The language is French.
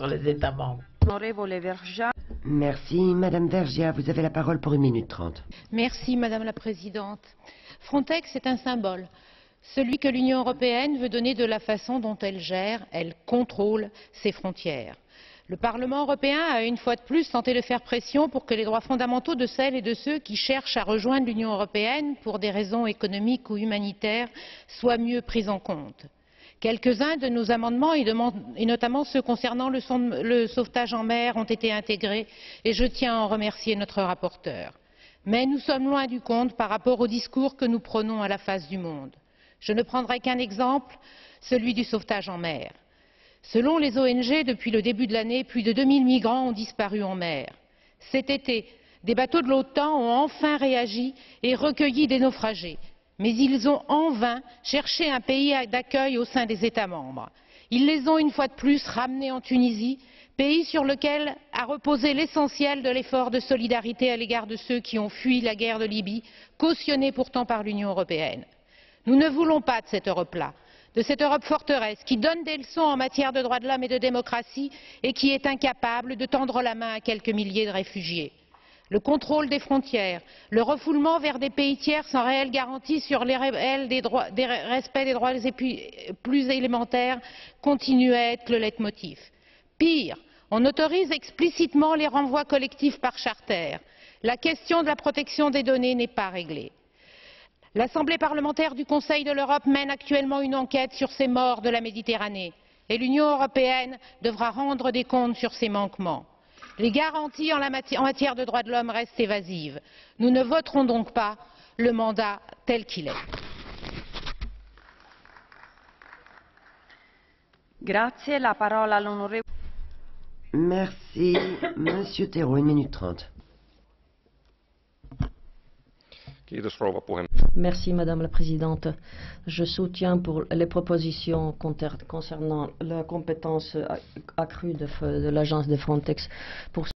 sur les États membres. Merci, Madame Vergiat. Vous avez la parole pour 1 minute 30. Merci, Madame la Présidente. Frontex est un symbole, celui que l'Union européenne veut donner de la façon dont elle gère, elle contrôle ses frontières. Le Parlement européen a une fois de plus tenté de faire pression pour que les droits fondamentaux de celles et de ceux qui cherchent à rejoindre l'Union européenne pour des raisons économiques ou humanitaires soient mieux pris en compte. Quelques-uns de nos amendements, et notamment ceux concernant le sauvetage en mer, ont été intégrés et je tiens à en remercier notre rapporteur. Mais nous sommes loin du compte par rapport au discours que nous prônons à la face du monde. Je ne prendrai qu'un exemple, celui du sauvetage en mer. Selon les ONG, depuis le début de l'année, plus de 2000 migrants ont disparu en mer. Cet été, des bateaux de l'OTAN ont enfin réagi et recueilli des naufragés. Mais ils ont en vain cherché un pays d'accueil au sein des États membres. Ils les ont une fois de plus ramenés en Tunisie, pays sur lequel a reposé l'essentiel de l'effort de solidarité à l'égard de ceux qui ont fui la guerre de Libye, cautionnée pourtant par l'Union européenne. Nous ne voulons pas de cette Europe-là, de cette Europe forteresse qui donne des leçons en matière de droits de l'homme et de démocratie et qui est incapable de tendre la main à quelques milliers de réfugiés. Le contrôle des frontières, le refoulement vers des pays tiers sans réelle garantie sur le respect des droits les plus élémentaires continue à être le leitmotiv. Pire, on autorise explicitement les renvois collectifs par charter. La question de la protection des données n'est pas réglée. L'Assemblée parlementaire du Conseil de l'Europe mène actuellement une enquête sur ces morts de la Méditerranée et l'Union européenne devra rendre des comptes sur ses manquements. Les garanties en matière de droits de l'homme restent évasives. Nous ne voterons donc pas le mandat tel qu'il est. Grazie, la parola all'onorevole. Merci, Monsieur Thérault, 1 minute 30. Merci Madame la Présidente. Je soutiens pour les propositions concernant la compétence accrue de l'agence de Frontex pour